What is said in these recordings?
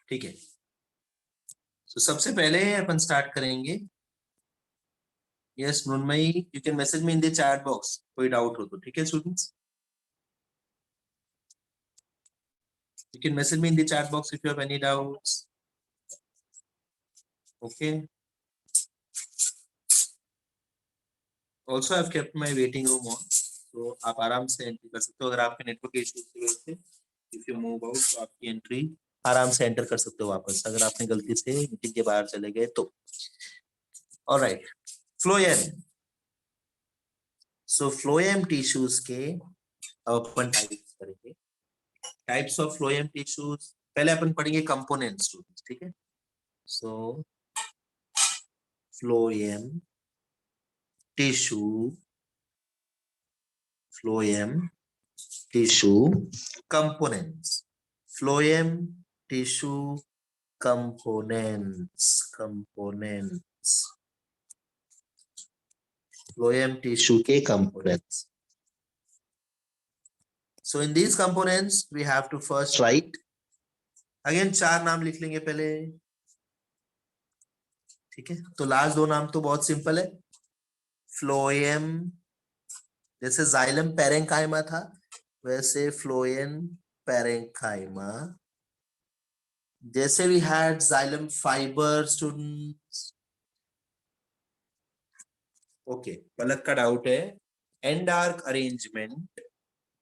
ठीक है, तो सबसे पहले अपन स्टार्ट करेंगे। Yes Mrinmayi, you can message me in the chat box, कोई डाउट हो तो। ठीक है students, you can message me in the chat box if you have any doubts. Okay, also I've kept my waiting room on, तो आप आराम से entry कर सकते हो। अगर आपके नेटवर्क इश्यूज की वजह से इफ यू मूव आउट तो आपकी एंट्री आराम से एंटर कर सकते हो वापस, अगर आपने गलती से मीटिंग के बाहर चले गए तो। Alright, phloem. So phloem tissues के अब अपन टाइप्स करेंगे। टाइप्स ऑफ फ्लोएम टिश्यूज पहले अपन पढ़ेंगे कंपोनेंट्स स्टूडेंट्स। ठीक है, so phloem tissue, phloem tissue components, phloem tissue components, phloem tissue के components. So in these components we have to first write, again चार नाम लिख लेंगे पहले। ठीक है, तो लास्ट दो नाम तो बहुत सिंपल है, फ्लोएम, जैसे जाइलम पेरेंकाइमा था वैसे फ्लोएम पेरेंकाइमा, जैसे we had xylem fiber students. Okay, Palak का डाउट है, एंड आर्क अरेंजमेंट,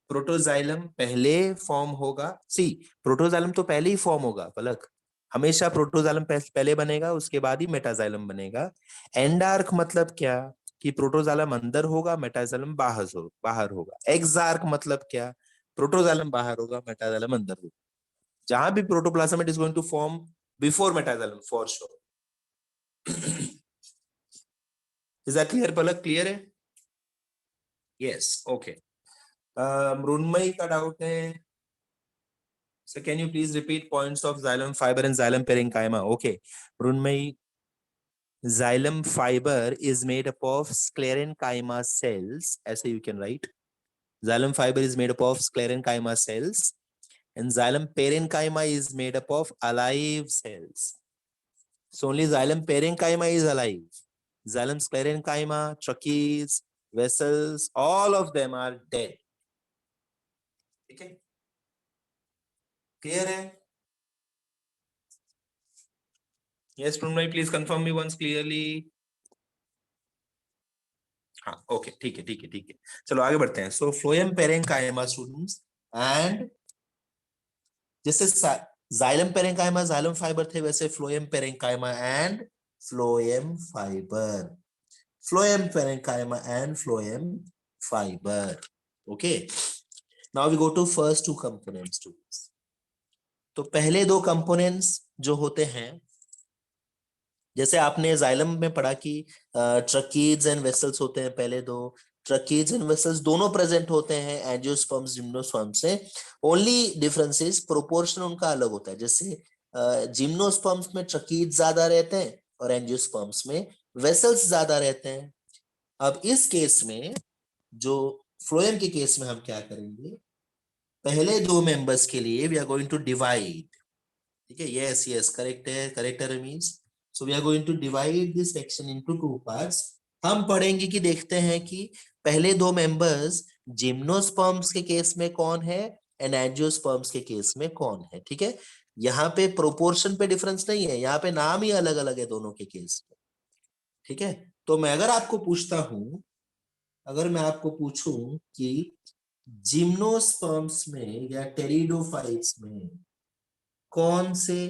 प्रोटोजाइलम पहले फॉर्म होगा। सी, प्रोटोजाइलम तो पहले ही फॉर्म होगा पलक, हमेशा प्रोटोजाइलम पहले बनेगा, उसके बाद ही मेटाजाइलम बनेगा। एंड आर्क मतलब क्या, कि प्रोटोजाइलम अंदर होगा, मेटाजाइलम बाहर होगा। एक्सार्क मतलब क्या, प्रोटोजाइलम बाहर होगा, मेटाजाइलम अंदर होगा। जहां भी protoplasm it is going to form before metaxylem for sure. Is that clear Palak, clear है? Yes, okay. मृण्मयी का डाउट है, so can you please repeat points of xylem fiber and xylem parenchyma? Okay, mrunmayi, xylem fiber is made up of sclerenchyma cells, as you can write, xylem fiber is made up of sclerenchyma cells, and xylem parenchyma is made up of alive cells. So only xylem parenchyma is alive. Xylem sclerenchyma, tracheids, vessels, all of them are dead. Okay, clear है? Yes, Prunmai, please confirm me once clearly. हाँ, okay, ठीक है, ठीक है, ठीक है, चलो आगे बढ़ते हैं। So phloem parenchyma students, and जैसे जाइलम पेरेंकाइमा जाइलम फाइबर थे, वैसे phloem parenchyma and phloem fibre, phloem parenchyma and phloem fibre. Okay, now we go to first two components students. तो पहले दो कंपोनेंट्स जो होते हैं, जैसे आपने जाइलम में पढ़ा कि ट्रकीड्स एंड वेसल्स होते हैं, पहले दो ट्रकीड्स एंड वेसल्स दोनों प्रेजेंट होते हैं एंजियोस्पर्म्स जिम्नोस्पर्म्स से, ओनली डिफरेंस इज प्रोपोर्शन उनका अलग होता है। जैसे जिम्नोस्पर्म्स में ट्रकीड्स ज्यादा रहते हैं और एंजियोस्पर्म्स में वेसल्स ज्यादा रहते हैं। अब इस केस में, जो फ्लोएम के केस में हम क्या करेंगे, पहले दो मेंबर्स के लिए we are going to divide. ठीक है, यस यस, करेक्ट है, करेक्ट है Ramiz. So we are going to divide this section into two parts. हम पढ़ेंगे कि देखते हैं कि पहले दो मेंबर्स जिम्नोस्पर्म्स के केस में कौन है एंड एंजियोस्पर्म्स के केस में कौन है। ठीक है, यहाँ पे प्रोपोर्शन पे डिफरेंस नहीं है, यहाँ पे नाम ही अलग अलग है दोनों के केस में। ठीक है, तो मैं अगर आपको पूछता हूं, अगर मैं आपको पूछूं कि जिम्नोस्पर्म्स में या टेरिडोफाइट्स में कौन से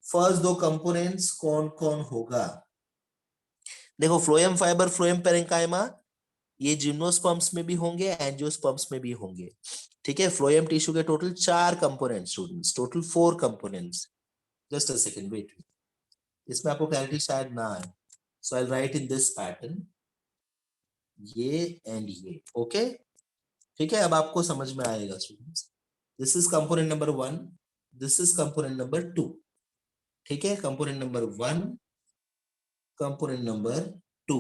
फर्स्ट दो कंपोनेंट्स कौन कौन होगा, देखो फ्लोएम फाइबर फ्लोएम पेरेंकाइमा ये जिम्नोस्पर्म्स में भी होंगे, एंजियोस्पर्म्स में भी होंगे। ठीक है, फ्लोएम टिश्यू के total 4 components students, total 4 components. Just a second, wait, इसमें आपको क्लैरिटी शायद ना आए, so I will write in this pattern, ये एंड ये। ओके, ठीक है, अब आपको समझ में आएगा students. This is component number 1, this is component number 2। ठीक है, कंपोनेंट नंबर 1, कंपोनेंट नंबर 2।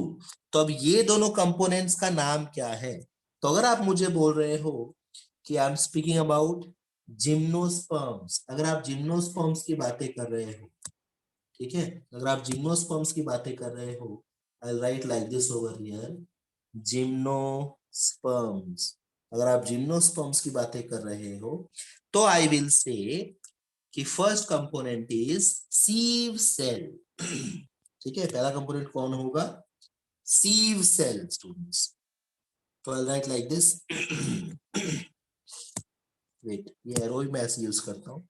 तो अब ये दोनों कंपोनेंट्स का नाम क्या है? तो अगर आप मुझे बोल रहे हो कि I am speaking about gymnosperms, अगर आप जिम्नोस्पर्म्स की बातें कर रहे हो, ठीक है, अगर आप जिम्नोस्पर्म्स की बातें कर रहे हो, I write like this over here, gymnosperms, अगर आप जिम्नोस्पर्म्स की बातें कर रहे हो तो आई विल से कि फर्स्ट कंपोनेंट इज सीव सेल। ठीक है, पहला कंपोनेंट कौन होगा? सीव सेल स्टूडेंट्स। तो आई राइट लाइक दिस। वेट, ये एरो मैं ऐसे यूज करता हूं।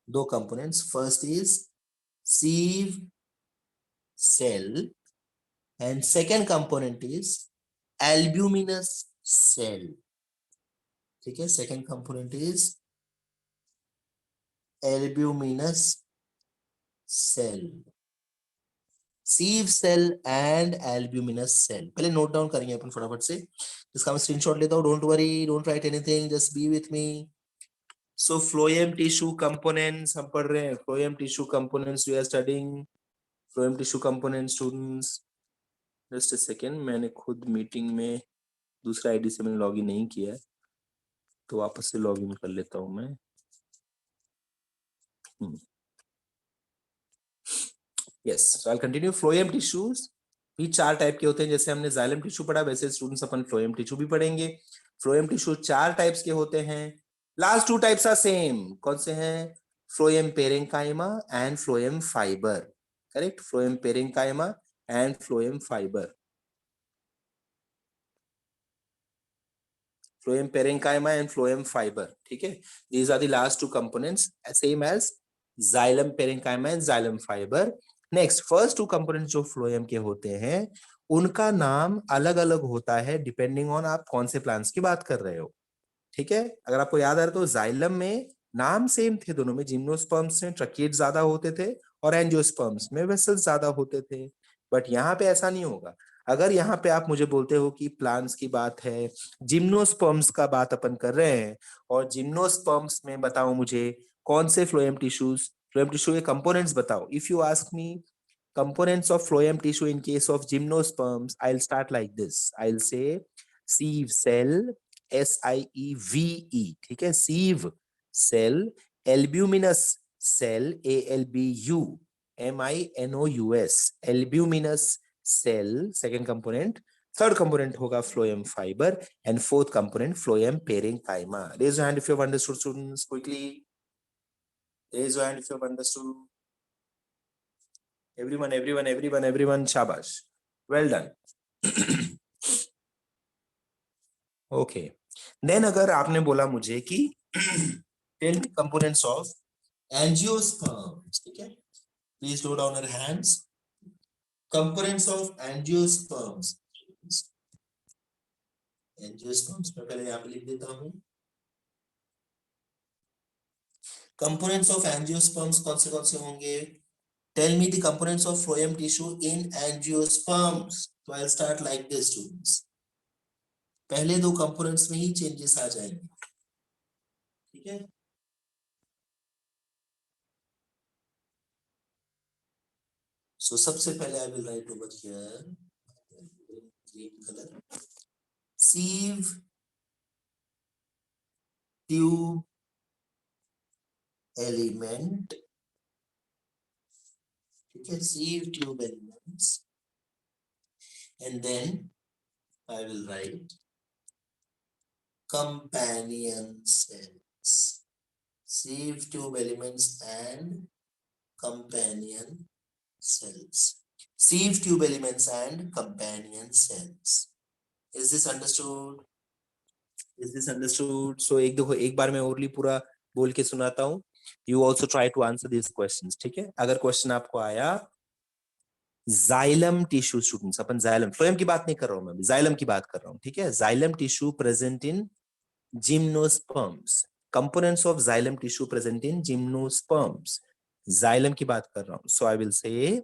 दो components, first is sieve cell and second component is albuminous cell। ठीक है, second component is albuminous cell, sieve cell and albuminous cell। पहले नोट डाउन करेंगे अपन फटाफट से, इसका मैं स्क्रीनशॉट लेता हूँ। Don't worry, don't write anything, just be with me. So phloem tissue components हम पढ़ रहे हैं, phloem tissue components we are studying, phloem tissue component students. Just a second, मैंने खुद मीटिंग में दूसरा आईडी से मैंने लॉगिन नहीं किया है, तो वापस से लॉगिन कर लेता हूं मैं। Yes, so I will continue. Phloem tissues भी चार टाइप के होते हैं, जैसे हमने जाइलम टिश्यू पढ़ा वैसे स्टूडेंट्स अपन फ्लोएम टिश्यू भी पढ़ेंगे। फ्लोएम टिश्यू चार टाइप्स के होते हैं, last two types are same. कौन से हैं? Phloem parenchyma and phloem fibre. Correct, phloem parenchyma and phloem fibre. Phloem parenchyma and phloem fibre, ठीक है, these are the last two components same as xylem parenchyma and xylem fibre. Next, first two components जो phloem के होते हैं उनका नाम अलग अलग होता है डिपेंडिंग ऑन आप कौन से प्लांट्स की बात कर रहे हो। ठीक है, अगर आपको याद आ रहा है तो जाइलम में नाम सेम थे दोनों में, जिम्नोस्पर्म्स में ट्रकीट ज्यादा होते थे और एंजियोस्पर्म्स में वेसल्स ज्यादा होते थे। बट यहाँ पे ऐसा नहीं होगा। अगर यहाँ पे आप मुझे बोलते हो कि प्लांट्स की बात है, जिम्नोस्पर्म्स का बात अपन कर रहे हैं, और जिम्नोस्पर्म्स में बताओ मुझे कौन से फ्लोएम टिश्यू के कंपोनेंट्स बताओ। If you ask me components of phloem tissue in case of gymnosperms, I'll start like this. I'll say sieve cell, sieve, ठीक है, sieve cell, albuminous cell, albuminous, albuminous cell, second component, third component होगा phloem fiber, and fourth component phloem parenchyma। Raise your hand if you have understood, students, quickly raise your hand if you have understood। everyone, shabash, well done। Okay, then अगर आपने बोला मुझे कि tell me components of angiosperms, ठीक है, please low down your hands. Components of angiosperms, angiosperms मैं पहले यहाँ पे लिख देता हूँ। कंपोनेंट्स ऑफ एंजियोस्पर्म्स कौन से होंगे? Tell me the components of phloem tissue in angiosperms. तो I will start like this students, पहले दो कंपोनेंट्स में ही चेंजेस आ जाएंगे, ठीक है। सो सबसे पहले आई will right over here green colour, sieve tube element, ठीक है, sieve tube elements, and then I will write companion cells, sieve tube elements and companion cells, sieve tube elements and companion cells। Is this understood? Is this understood? So एक देखो, एक बार मैं orally पूरा बोल के सुनाता हूँ। You also try to answer these questions, ठीक है। अगर क्वेश्चन आपको आया, जाइलम टिश्यू स्टूडेंट्स, अपन जाइलम फ्लोएम की बात नहीं कर रहा हूं मैं, जाइलम की बात कर रहा हूं, ठीक है। Xylem tissue present in gymnosperms, components of xylem tissue present in gymnosperms, xylem की बात कर रहा हूं। So I will say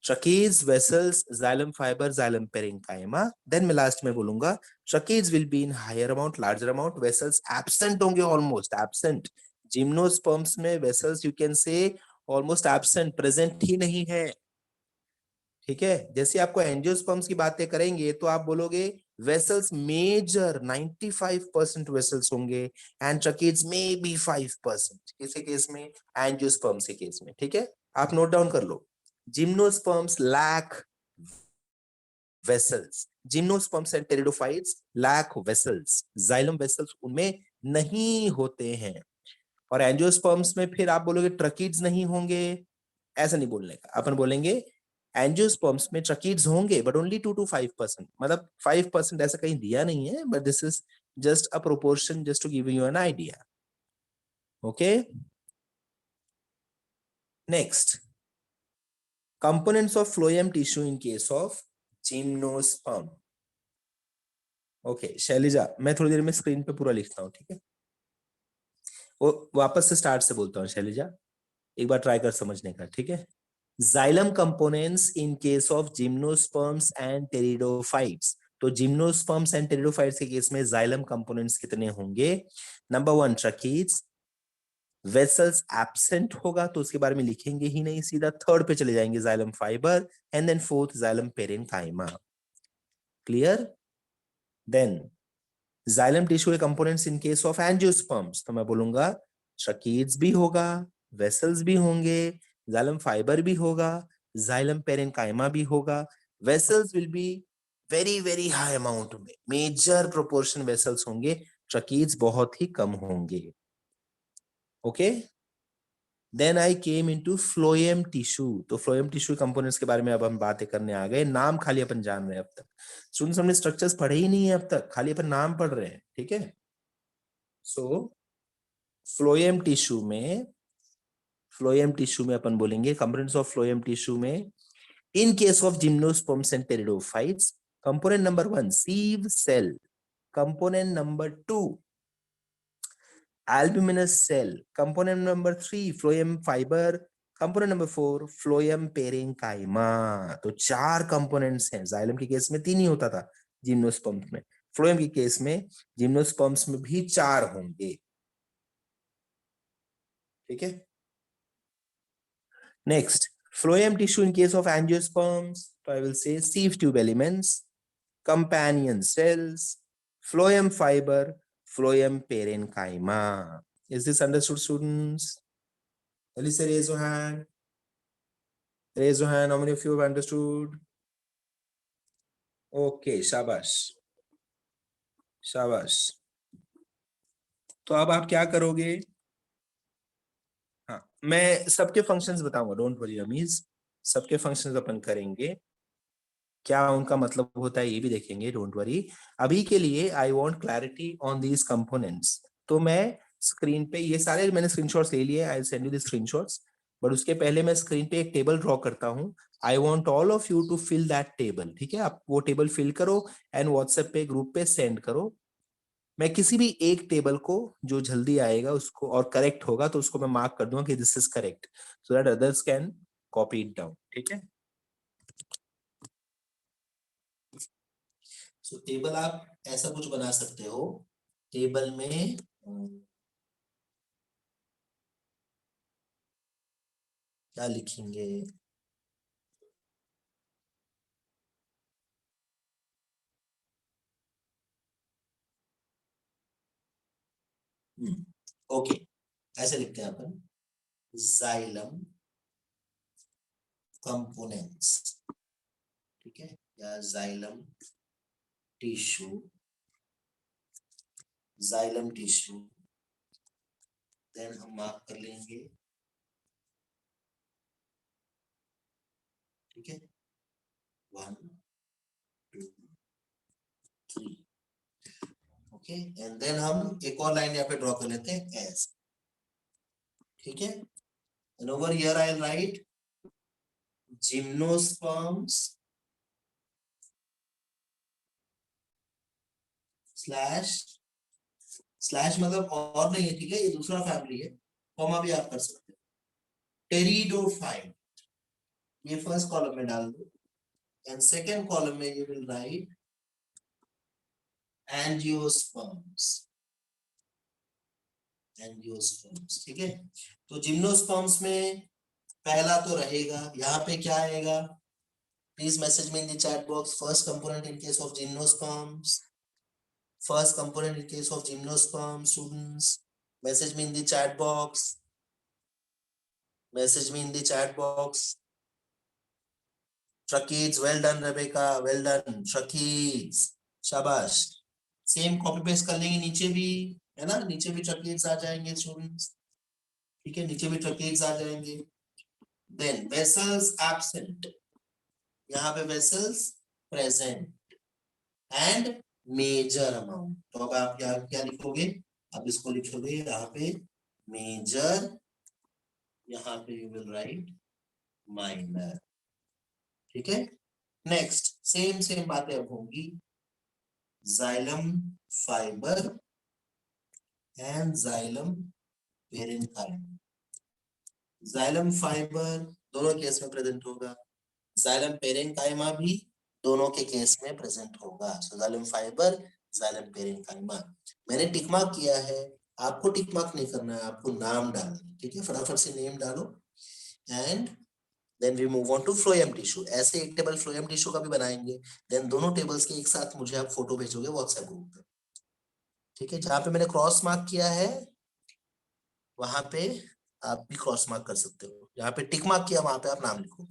tracheids, vessels, xylem fibre, xylem parenchyma. Then मैं लास्ट में बोलूंगा tracheids will be in higher amount, larger amount, vessels absent होंगे, almost absent. Gymnosperms में vessels you can say almost absent, present ही नहीं है, ठीक है। जैसे आपको एंजियोस्पर्म्स की बातें करेंगे तो आप बोलोगे वेसल्स मेजर 95% वेसल्स होंगे एंड ट्रकीड्स में बी 5%, किसी केस में, एंजियोस्पर्म्स के केस में, ठीक है। आप नोट डाउन कर लो, gymnosperms lack vessels, gymnosperms and pteridophytes lack vessels, xylem vessels उनमें नहीं होते हैं। और एंजियोस्पर्म्स में फिर आप बोलोगे ट्रकीड्स नहीं होंगे, ऐसा नहीं बोलने का, अपन बोलेंगे एंजियोस्पर्म्स में ट्रकीड्स होंगे बट ओनली 2 to 5%, मतलब 5% ऐसा कहीं दिया नहीं है, but this is just a proportion just to give you an idea. Okay, next, components of phloem tissue in case of gymnosperm. Okay Shailja, मैं थोड़ी देर में स्क्रीन पे पूरा लिखता हूँ, ठीक है। वो वापस से स्टार्ट से बोलता हूँ शैलिजा, एक बार ट्राई कर समझने का, ठीक है। Xylem components in case of gymnosperms and pteridophytes, तो जिम्नोस्पर्म्स एंड टेरिडोफाइट्स के केस में जाइलम कंपोनेंट्स कितने होंगे? नंबर 1 ट्रकीड्स, वेसल्स एब्सेंट होगा तो उसके बारे में लिखेंगे ही नहीं, सीधा थर्ड पे चले जाएंगे, xylem fibre, and then fourth xylem parenchyma. Clear? Then xylem tissue के components in case of angiosperms, तो मैं बोलूंगा ट्रकीड्स भी होगा, वेसल्स भी होंगे, जाइलम फाइबर भी होगा, जाइलम पेरेन्काइमा भी होगा। Vessels will be very very high amount में, मेजर प्रोपोर्शन वेसल्स होंगे, ट्रकीड्स बहुत ही कम होंगे। Okay, then I came into phloem tissue, तो फ्लोएम टिश्यू कंपोनेंट्स के बारे में अब हम बातें करने आ गए, नाम खाली अपन जान रहे हैं अब तक, स्टूडेंट्स हमने स्ट्रक्चर्स पढ़े ही नहीं है अब तक, खाली अपन नाम पढ़ रहे हैं, ठीक है। सो फ्लोएम टिश्यू में अपन बोलेंगे कंपोनेंट्स ऑफ फ्लोएम टिश्यू में in case of gymnosperms and pteridophytes, component number 1 sieve cell, component number 2 albuminous cell, component number 3 phloem fiber, component number 4 phloem parenchyma. तो 4 कंपोनेंट्स हैं, जाइलम के case में 3 ही होता था, gymnosperms में, फ्लोएम के case में जिम्नोस्पर्म्स में भी 4 होंगे, ठीक है। Next, phloem tissue in case of angiosperms, so I will say sieve tube elements, companion cells, phloem fiber, phloem parenchyma. Is this understood, students? Please say raise your hand. Raise your hand. How many of you have understood? Okay, शाबाश शाबाश। तो अब आप क्या करोगे? हाँ, मैं सबके फंक्शंस बताऊंगा, डोंट वरी अमीज, सबके फंक्शंस अपन करेंगे, क्या उनका मतलब होता है ये भी देखेंगे, डोंट वरी। अभी के लिए I want clarity on these components, तो मैं स्क्रीन पे ये सारे मैंने स्क्रीनशॉट्स ले लिए, I send you the screenshots, but उसके पहले मैं स्क्रीन पे एक टेबल ड्रॉ करता हूँ, I want all of you to fill that table, ठीक है। आप वो टेबल फिल करो एंड व्हाट्सएप पे ग्रुप पे सेंड करो। मैं किसी भी एक टेबल को जो जल्दी आएगा उसको और करेक्ट होगा तो उसको मैं मार्क कर दूंगा कि this is correct, so that others can copy it down, ठीक है। सो टेबल आप ऐसा कुछ बना सकते हो, टेबल में क्या लिखेंगे? ओके, ऐसे लिखते हैं अपन, जाइलम कंपोनेंट्स, ठीक है, या xylem tissue, xylem tissue, then हम मार्क कर लेंगे, ठीक है, 1 2 3, ओके, एंड देन हम एक और लाइन यहाँ पे ड्रॉ कर लेते हैं एस, ठीक है, and over here I right gymnosperms slash, slash मतलब और नहीं है, ठीक है, ये दूसरा फैमिली है, कॉमा भी आप कर सकते हैं, टेरिडोफाइट, ये फर्स्ट कॉलम में डाल दो, एंड सेकेंड कॉलम में you will write angiosperms, angiosperms, ठीक है। तो जिम्नोस्पर्म्स में पहला तो रहेगा, यहाँ पे क्या आएगा, Please message me in the chat box. First component in case of gymnosperms. First component in case of gymnosperm students. Message me in the chat box. Message me in the chat box. Tracheids, well done Rebecca, well done. Tracheids, शाबाश. Same copy paste कर लेंगे नीचे भी, है ना, नीचे भी tracheids आ जाएंगे स्टूडेंट्स, ठीक है, नीचे भी tracheids आ जाएंगे. Then vessels absent, यहाँ पे vessels present and major amount. तो अब आप यहाँ क्या लिखोगे, आप इसको लिखोगे यहाँ पे major, यहाँ पे you will write minor, ठीक है. नेक्स्ट सेम बातें अब होंगी. Xylem fibre and xylem parenchyma. Xylem fibre दोनों केस में प्रेजेंट होगा, जाइलम पेरेन्काइमा भी दोनों के केस में प्रेजेंट होगा. सो जाइलम फाइबर, जाइलम पेरेन्काइमा. मैंने टिक मार्क किया है, आपको टिक मार्क नहीं करना है, आपको नाम डालना है, ठीक है, फटाफट से नेम डालो. And Then we move on to phloem tissue. ऐसे एक टेबल phloem tissue का भी बनाएंगे. Then दोनों टेबल्स के एक साथ मुझे आप फोटो भेजोगे व्हाट्सएप ग्रुप पे, ठीक है. जहां पे मैंने क्रॉस मार्क किया है वहां पे आप भी क्रॉस मार्क कर सकते हो. जहां पे टिक मार्क किया वहां पे आप नाम लिखो.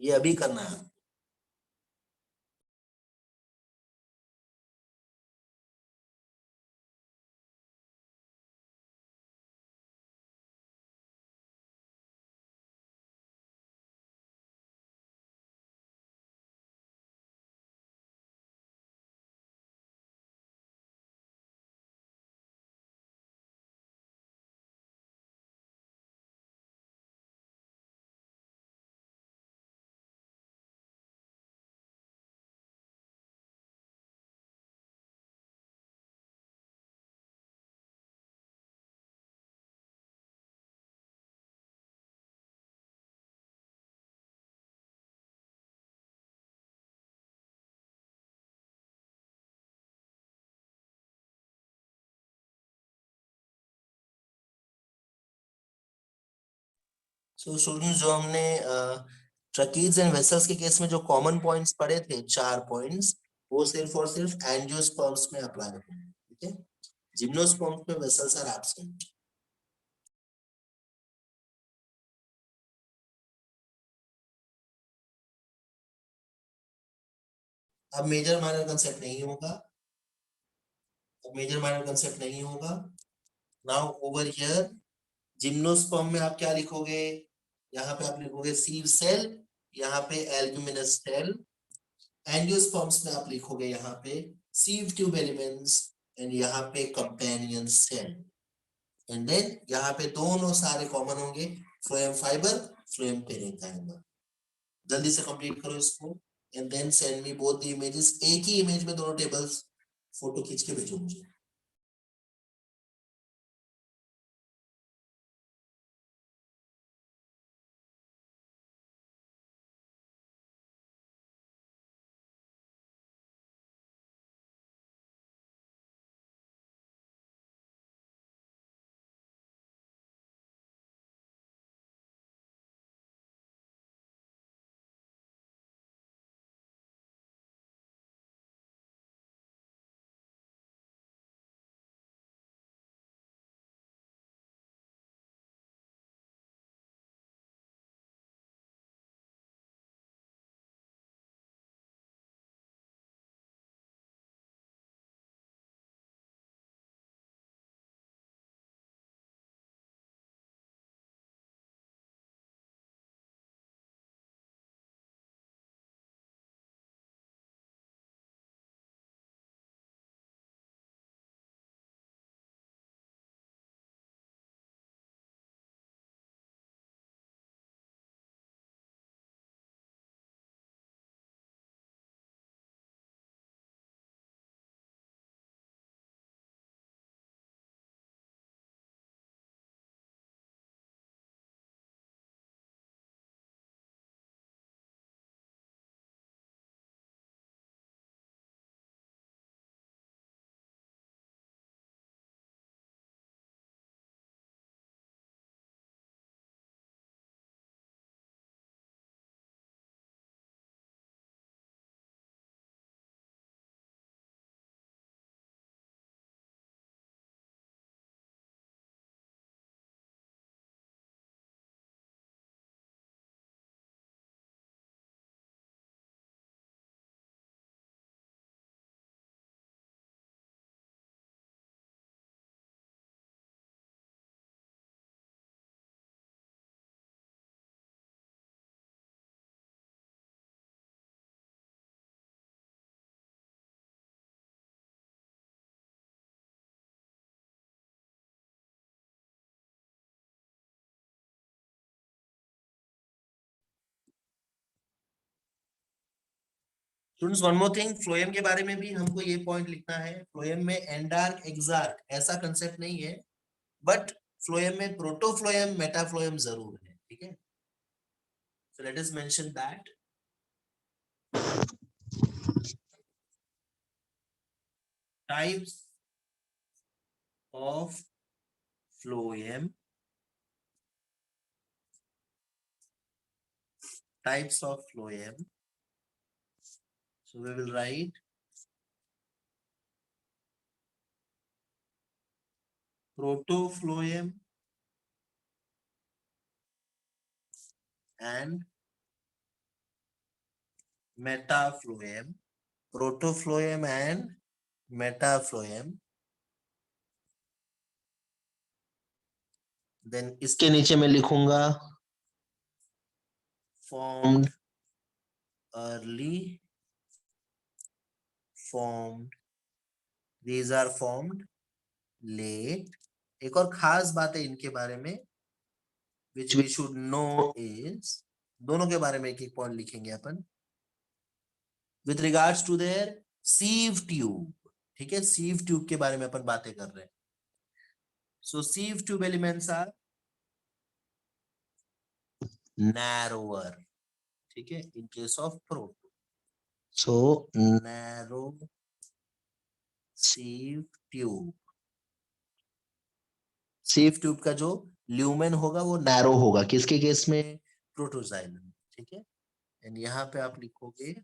ये अभी करना है. सो स्टूडेंट्स, जो हमने ट्रकीज एंड वेसल्स के केस में जो कॉमन पॉइंट्स पढ़े थे, 4 पॉइंट्स, वो सिर्फ और सिर्फ एंजियोस्पर्म्स में अप्लाई होंगे, ठीक है. जिम्नोस्पर्म्स में वेसल्स आर एब्सेंट. अब मेजर माइनर कंसेप्ट नहीं होगा, अब मेजर माइनर कंसेप्ट नहीं होगा. नाउ ओवर हियर जिम्नोस्पर्म में आप क्या लिखोगे, यहाँ पे आप लिखोगे सीव सेल, यहाँ पे एल्ब्यूमिनस सेल. एंजियोस्पर्म्स में आप लिखोगे यहाँ पे सीव ट्यूब एलिमेंट्स एंड यहाँ पे कंपेनियन सेल. एंड देन यहाँ पे दोनों सारे कॉमन होंगे, फ्लोएम फाइबर, फ्लोएम पेरेन्काइमा. जल्दी से कंप्लीट करो इसको and then send me both the images. एक ही इमेज में दोनों टेबल्स फोटो खींच के भेजो मुझे. Students one more thing, phloem के बारे में भी हमको ये पॉइंट लिखना है, फ्लोएम में एंडार्क एक्सार्क ऐसा कंसेप्ट नहीं है, बट फ्लोएम में प्रोटोफ्लोएम मेटाफ्लोएम जरूर है, ठीक है। So let us mention that types of phloem, types of phloem. So we will write protofloem and metafloem. Protofloem and metafloem. Then इसके नीचे मैं लिखूंगा formed early, formed, these are formed late. एक और खास बात है इनके बारे में which we should know is, दोनों के बारे में एक एक पॉइंट लिखेंगे अपन with regards to their sieve tube, ठीक है, sieve tube के बारे में अपन बातें कर रहे हैं। So sieve tube elements are narrower, ठीक है, in case of proto. So narrow sieve tube, sieve tube का जो ल्यूमेन होगा वो नैरो होगा, किसके केस में, प्रोटोजाइलम, ठीक है। एंड यहाँ पे आप लिखोगे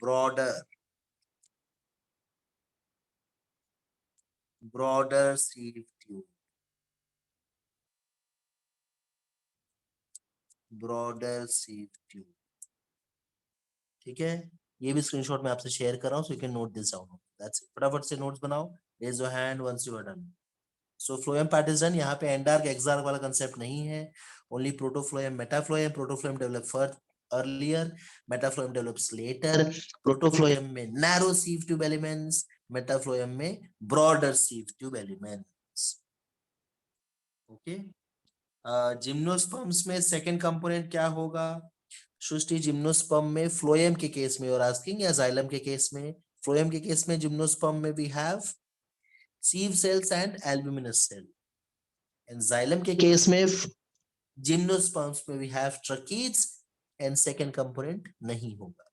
broader sieve tube, broader sieve tube, ठीक है। ये भी स्क्रीनशॉट में आपसे शेयर कर रहा हूं, so you can note this down, that's it. फटाफट से नोट्स बनाओ, raise your hand once you are done. So phloem part is done. यहाँ पे एंडार्क एक्सार्क वाला कंसेप्ट नहीं है, only protophloem metaphloem. Protophloem develop first earlier, metafloem develops later. Protofloem में narrow sieve tube elements, metafloem में broader sieve tube elements, okay. Gymnosperms में second component क्या होगा सृष्टि? जिम्नोस्पर्म में फ्लोएम के केस में और आस्किंग या जाइलम के केस में? फ्लोएम के केस में जिम्नोस्पर्म में we have sieve cells and albuminous cell, and xylem के केस में जिम्नोस्पर्म्स में we have tracheids and second component नहीं होगा।